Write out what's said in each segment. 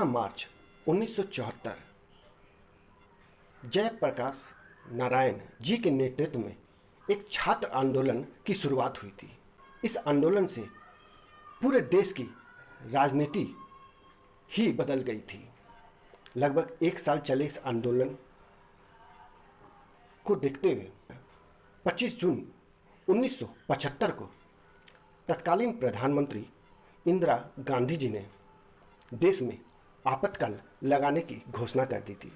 18 मार्च 1974 जयप्रकाश नारायण जी के नेतृत्व में एक छात्र आंदोलन की शुरुआत हुई थी। इस आंदोलन से पूरे देश की राजनीति ही बदल गई थी। लगभग एक साल चले इस आंदोलन को देखते हुए 25 जून 1975 को तत्कालीन प्रधानमंत्री इंदिरा गांधी जी ने देश में आपातकाल लगाने की घोषणा कर दी थी।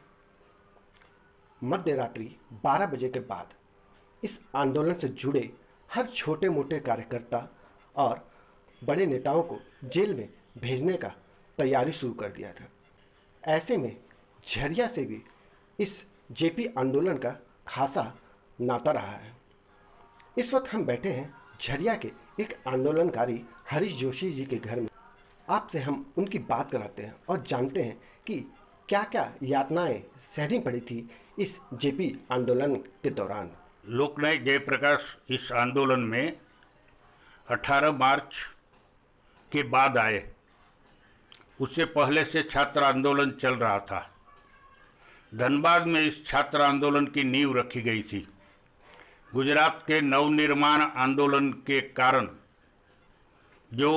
मध्य रात्रि 12 बजे के बाद इस आंदोलन से जुड़े हर छोटे मोटे कार्यकर्ता और बड़े नेताओं को जेल में भेजने का तैयारी शुरू कर दिया था। ऐसे में झरिया से भी इस जेपी आंदोलन का खासा नाता रहा है। इस वक्त हम बैठे हैं झरिया के एक आंदोलनकारी हरीश जोशी जी के घर में। आपसे हम उनकी बात कराते हैं और जानते हैं कि क्या क्या यातनाएं सहनी पड़ी थी इस जेपी आंदोलन के दौरान। लोकनायक जयप्रकाश इस आंदोलन में 18 मार्च के बाद आए। उससे पहले से छात्र आंदोलन चल रहा था। धनबाद में इस छात्र आंदोलन की नींव रखी गई थी। गुजरात के नवनिर्माण आंदोलन के कारण जो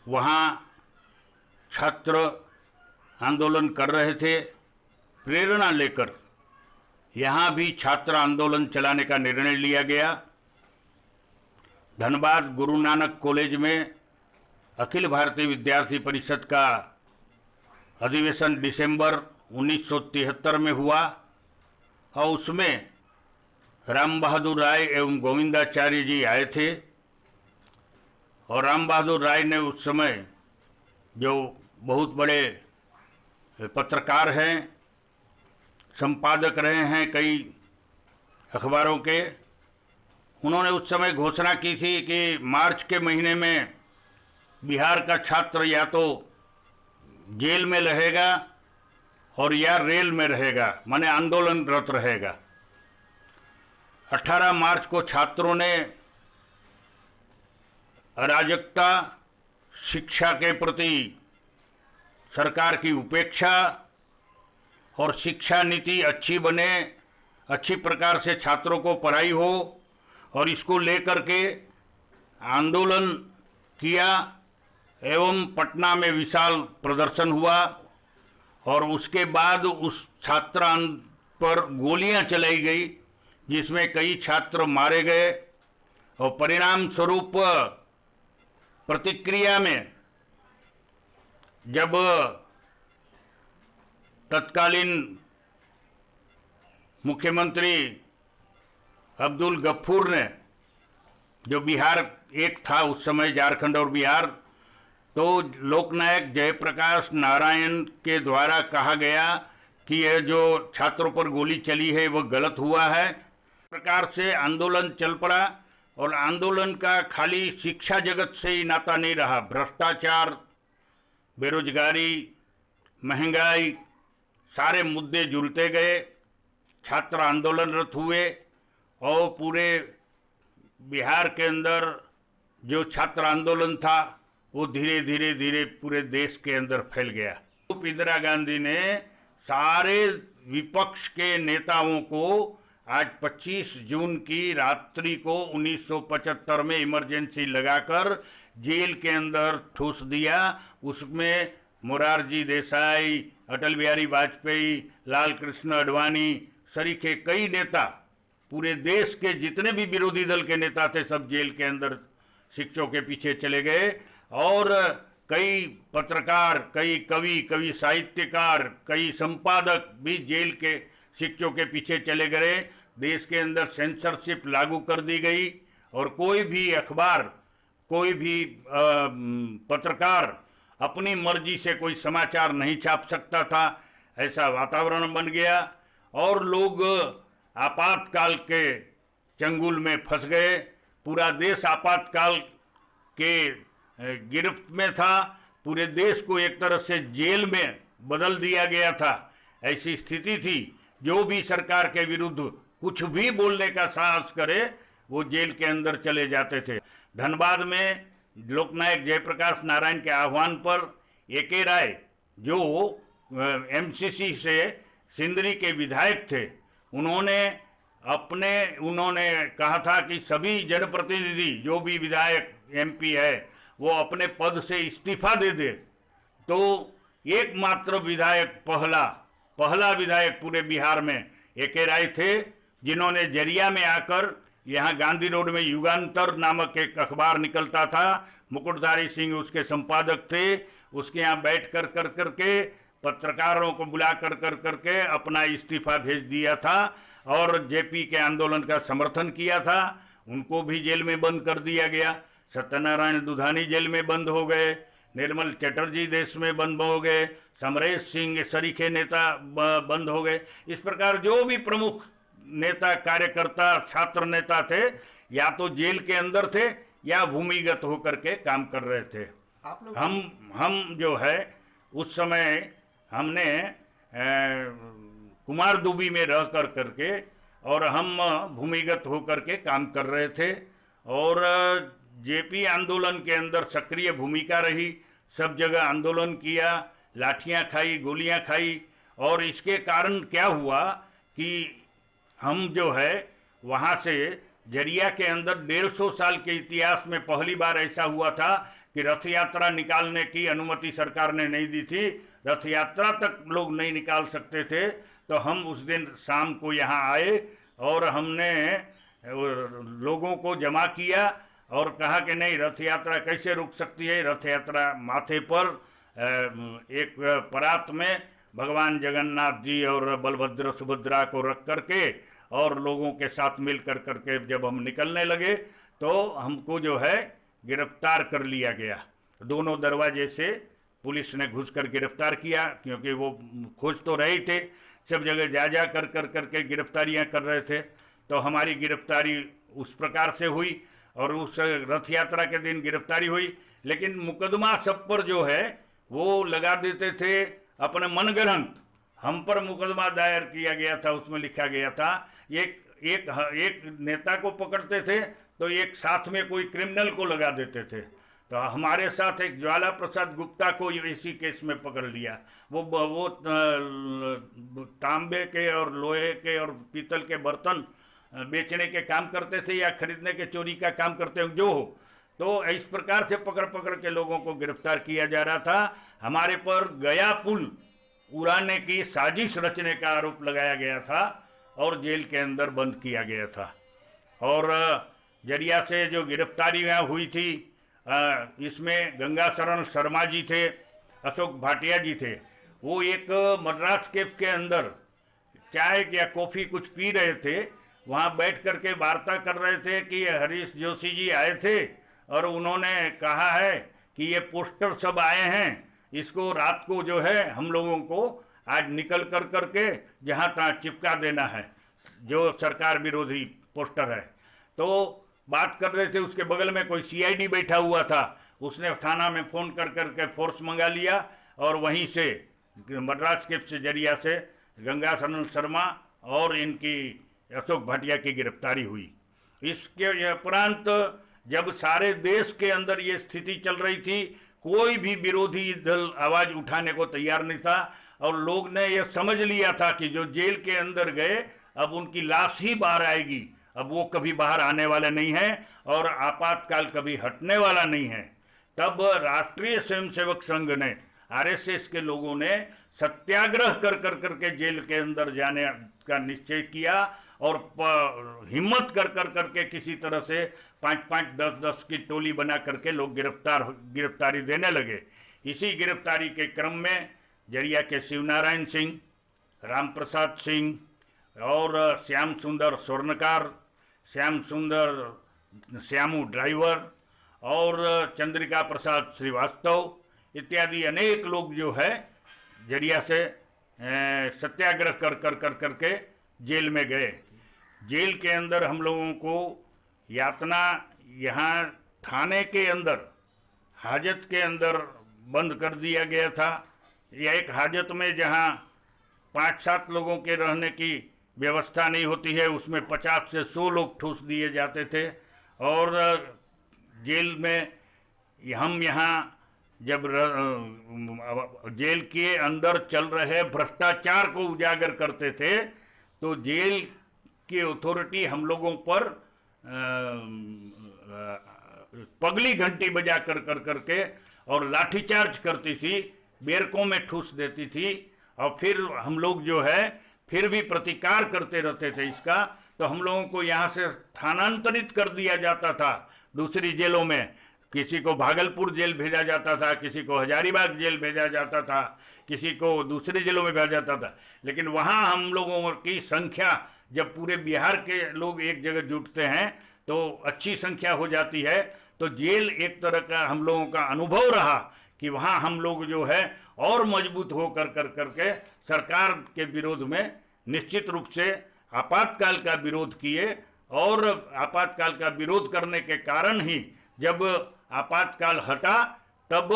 वहाँ छात्र आंदोलन कर रहे थे, प्रेरणा लेकर यहाँ भी छात्र आंदोलन चलाने का निर्णय लिया गया। धनबाद गुरु नानक कॉलेज में अखिल भारतीय विद्यार्थी परिषद का अधिवेशन दिसंबर 1973 में हुआ और उसमें राम बहादुर राय एवं गोविंदाचार्य जी आए थे। और राम बहादुर राय ने उस समय, जो बहुत बड़े पत्रकार हैं, संपादक रहे हैं कई अखबारों के, उन्होंने उस समय घोषणा की थी कि मार्च के महीने में बिहार का छात्र या तो जेल में रहेगा और या रेल में रहेगा, माने आंदोलनरत रहेगा। 18 मार्च को छात्रों ने अराजकता, शिक्षा के प्रति सरकार की उपेक्षा और शिक्षा नीति अच्छी बने, अच्छी प्रकार से छात्रों को पढ़ाई हो, और इसको लेकर के आंदोलन किया एवं पटना में विशाल प्रदर्शन हुआ। और उसके बाद उस छात्र पर गोलियां चलाई गई, जिसमें कई छात्र मारे गए। और परिणाम स्वरूप प्रतिक्रिया में जब तत्कालीन मुख्यमंत्री अब्दुल गफूर ने, जो बिहार एक था उस समय, झारखंड और बिहार, तो लोकनायक जयप्रकाश नारायण के द्वारा कहा गया कि यह जो छात्रों पर गोली चली है वह गलत हुआ है। प्रकार से आंदोलन चल पड़ा। और आंदोलन का खाली शिक्षा जगत से ही नाता नहीं रहा। भ्रष्टाचार, बेरोजगारी, महंगाई, सारे मुद्दे जुड़ते गए। छात्र आंदोलनरत हुए और पूरे बिहार के अंदर जो छात्र आंदोलन था वो धीरे धीरे धीरे पूरे देश के अंदर फैल गया। इंदिरा गांधी ने सारे विपक्ष के नेताओं को आज 25 जून की रात्रि को 1975 में इमरजेंसी लगाकर जेल के अंदर ठूस दिया। उसमें मोरारजी देसाई, अटल बिहारी वाजपेयी, लाल कृष्ण आडवाणी सरीखे कई नेता, पूरे देश के जितने भी विरोधी दल के नेता थे, सब जेल के अंदर शिक्षकों के पीछे चले गए। और कई पत्रकार, कई कवि साहित्यकार, कई संपादक भी जेल के शिक्षकों के पीछे चले गए। देश के अंदर सेंसरशिप लागू कर दी गई और कोई भी अखबार, कोई भी पत्रकार अपनी मर्जी से कोई समाचार नहीं छाप सकता था। ऐसा वातावरण बन गया और लोग आपातकाल के चंगुल में फंस गए। पूरा देश आपातकाल के गिरफ्त में था। पूरे देश को एक तरह से जेल में बदल दिया गया था। ऐसी स्थिति थी, जो भी सरकार के विरुद्ध कुछ भी बोलने का साहस करे वो जेल के अंदर चले जाते थे। धनबाद में लोकनायक जयप्रकाश नारायण के आह्वान पर एके राय जो एमसीसी से सिंदरी के विधायक थे, उन्होंने कहा था कि सभी जनप्रतिनिधि जो भी विधायक एमपी है वो अपने पद से इस्तीफा दे दे। तो एकमात्र विधायक, पहला विधायक पूरे बिहार में ए.के. राय थे, जिन्होंने जरिया में आकर, यहाँ गांधी रोड में युगांतर नामक एक अखबार निकलता था, मुकुटधारी सिंह उसके संपादक थे, उसके यहाँ बैठ कर करके पत्रकारों को बुला कर करके अपना इस्तीफा भेज दिया था और जेपी के आंदोलन का समर्थन किया था। उनको भी जेल में बंद कर दिया गया। सत्यनारायण दुधानी जेल में बंद हो गए, निर्मल चटर्जी देश में बंद हो गए, समरेश सिंह सरीखे नेता बंद हो गए। इस प्रकार जो भी प्रमुख नेता, कार्यकर्ता, छात्र नेता थे, या तो जेल के अंदर थे या भूमिगत होकर के काम कर रहे थे। हम जो है उस समय हमने कुमार दुबी में रह कर करके और हम भूमिगत होकर के काम कर रहे थे और जेपी आंदोलन के अंदर सक्रिय भूमिका रही। सब जगह आंदोलन किया, लाठियां खाई, गोलियां खाई। और इसके कारण क्या हुआ कि हम जो है वहाँ से जरिया के अंदर 150 साल के इतिहास में पहली बार ऐसा हुआ था कि रथ यात्रा निकालने की अनुमति सरकार ने नहीं दी थी। रथ यात्रा तक लोग नहीं निकाल सकते थे। तो हम उस दिन शाम को यहाँ आए और हमने लोगों को जमा किया और कहा कि नहीं, रथ यात्रा कैसे रुक सकती है। रथ यात्रा माथे पर एक परात में भगवान जगन्नाथ जी और बलभद्र सुभद्रा को रख करके और लोगों के साथ मिल कर करके जब हम निकलने लगे तो हमको जो है गिरफ्तार कर लिया गया। दोनों दरवाजे से पुलिस ने घुस कर गिरफ्तार किया, क्योंकि वो खोज तो रहे थे, सब जगह जा कर करके गिरफ्तारियां कर रहे थे। तो हमारी गिरफ्तारी उस प्रकार से हुई और उस रथ यात्रा के दिन गिरफ्तारी हुई। लेकिन मुकदमा सब पर जो है वो लगा देते थे अपने मनगढ़ंत। हम पर मुकदमा दायर किया गया था, उसमें लिखा गया था एक नेता को पकड़ते थे तो एक साथ में कोई क्रिमिनल को लगा देते थे। तो हमारे साथ एक ज्वाला प्रसाद गुप्ता को इसी केस में पकड़ लिया। वो तांबे के और लोहे के और पीतल के बर्तन बेचने के काम करते थे या खरीदने के चोरी का काम करते जो हो। तो इस प्रकार से पकड़ के लोगों को गिरफ्तार किया जा रहा था। हमारे पर गया पुल उड़ाने की साजिश रचने का आरोप लगाया गया था और जेल के अंदर बंद किया गया था। और जरिया से जो गिरफ्तारियाँ हुई थी, इसमें गंगा शरण शर्मा जी थे, अशोक भाटिया जी थे। वो एक मद्रास कैफ के अंदर चाय या कॉफ़ी कुछ पी रहे थे, वहाँ बैठ कर के वार्ता कर रहे थे कि हरीश जोशी जी आए थे और उन्होंने कहा है कि ये पोस्टर सब आए हैं, इसको रात को जो है हम लोगों को आज निकल कर करके जहाँ तहाँ चिपका देना है, जो सरकार विरोधी पोस्टर है। तो बात कर रहे थे, उसके बगल में कोई सीआईडी बैठा हुआ था, उसने थाना में फ़ोन कर करके फोर्स मंगा लिया और वहीं से मद्रास कैफ से जरिया से गंगा शरण शर्मा और इनकी अशोक भाटिया की गिरफ्तारी हुई। इसके उपरांत जब सारे देश के अंदर ये स्थिति चल रही थी, कोई भी विरोधी दल आवाज़ उठाने को तैयार नहीं था और लोग ने यह समझ लिया था कि जो जेल के अंदर गए अब उनकी लाश ही बाहर आएगी, अब वो कभी बाहर आने वाले नहीं हैं और आपातकाल कभी हटने वाला नहीं है। तब राष्ट्रीय स्वयंसेवक संघ ने, आरएसएस के लोगों ने सत्याग्रह कर करके जेल के अंदर जाने का निश्चय किया और हिम्मत कर करके किसी तरह से 5-5, 10-10 की टोली बना करके लोग गिरफ्तारी देने लगे। इसी गिरफ्तारी के क्रम में जरिया के शिवनारायण सिंह, राम प्रसाद सिंह और श्याम सुंदर स्वर्णकार, श्याम सुंदर श्यामू ड्राइवर और चंद्रिका प्रसाद श्रीवास्तव इत्यादि अनेक लोग जो है जरिया से सत्याग्रह कर करके जेल में गए। जेल के अंदर हम लोगों को यातना यहाँ थाने के अंदर, हाजत के अंदर बंद कर दिया गया था। यह एक हाजत में जहाँ 5-7 लोगों के रहने की व्यवस्था नहीं होती है, उसमें 50 से 100 लोग ठूस दिए जाते थे। और जेल में हम यहाँ जब जेल के अंदर चल रहे भ्रष्टाचार को उजागर करते थे, तो जेल की अथॉरिटी हम लोगों पर पगली घंटी बजा कर करके और लाठीचार्ज करती थी, बेरकों में ठूस देती थी, और फिर हम लोग जो है फिर भी प्रतिकार करते रहते थे इसका, तो हम लोगों को यहाँ से स्थानांतरित कर दिया जाता था दूसरी जेलों में। किसी को भागलपुर जेल भेजा जाता था, किसी को हजारीबाग जेल भेजा जाता था, किसी को दूसरी जेलों में भेजा जाता था। लेकिन वहाँ हम लोगों की संख्या, जब पूरे बिहार के लोग एक जगह जुटते हैं तो अच्छी संख्या हो जाती है, तो जेल एक तरह का हम लोगों का अनुभव रहा कि वहाँ हम लोग जो है और मजबूत हो करके सरकार के विरोध में निश्चित रूप से आपातकाल का विरोध किए। और आपातकाल का विरोध करने के कारण ही जब आपातकाल हटा, तब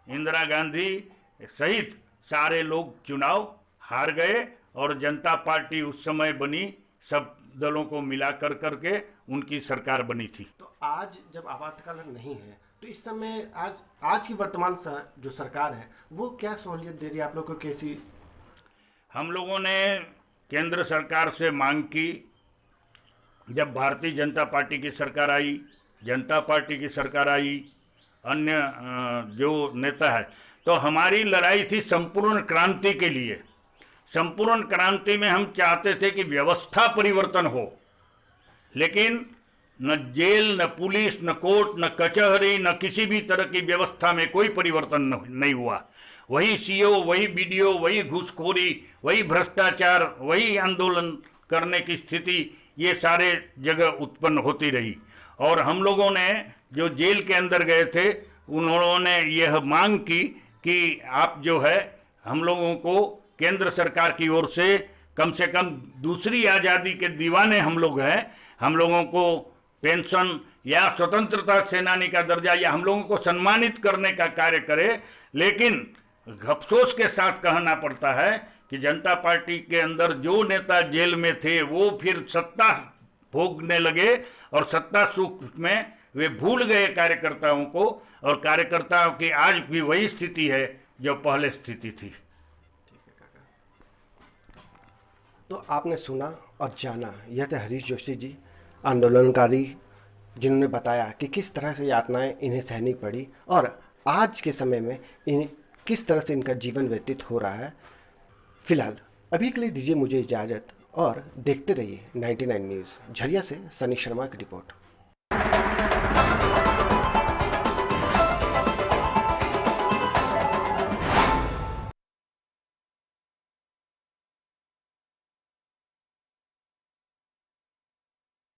इंदिरा गांधी सहित सारे लोग चुनाव हार गए और जनता पार्टी उस समय बनी, सब दलों को मिला करके उनकी सरकार बनी थी। तो आज जब आपातकाल नहीं है, तो इस समय आज की वर्तमान जो सरकार है वो क्या सहूलियत दे रही है आप लोगों को, कैसी? हम लोगों ने केंद्र सरकार से मांग की, जब भारतीय जनता पार्टी की सरकार आई, जनता पार्टी की सरकार आई, अन्य जो नेता है, तो हमारी लड़ाई थी संपूर्ण क्रांति के लिए। संपूर्ण क्रांति में हम चाहते थे कि व्यवस्था परिवर्तन हो, लेकिन न जेल, न पुलिस, न कोर्ट, न कचहरी, न किसी भी तरह की व्यवस्था में कोई परिवर्तन नहीं हुआ। वही सीओ, वही बीडीओ, वही घूसखोरी, वही भ्रष्टाचार, वही आंदोलन करने की स्थिति, ये सारे जगह उत्पन्न होती रही। और हम लोगों ने जो जेल के अंदर गए थे, उन्होंने यह मांग की कि आप जो है हम लोगों को केंद्र सरकार की ओर से कम दूसरी आज़ादी के दीवाने हम लोग हैं, हम लोगों को पेंशन या स्वतंत्रता सेनानी का दर्जा या हम लोगों को सम्मानित करने का कार्य करे। लेकिन अफसोस के साथ कहना पड़ता है कि जनता पार्टी के अंदर जो नेता जेल में थे वो फिर सत्ता भोगने लगे और सत्ता सुख में वे भूल गए कार्यकर्ताओं को, और कार्यकर्ताओं की आज भी वही स्थिति है जो पहले स्थिति थी। तो आपने सुना और जाना, यह थे हरीश जोशी जी, आंदोलनकारी, जिन्होंने बताया कि किस तरह से यातनाएं इन्हें सहनी पड़ी और आज के समय में इन्हें किस तरह से इनका जीवन व्यतीत हो रहा है। फिलहाल अभी के लिए दीजिए मुझे इजाज़त और देखते रहिए 99 न्यूज़। झरिया से सनी शर्मा की रिपोर्ट।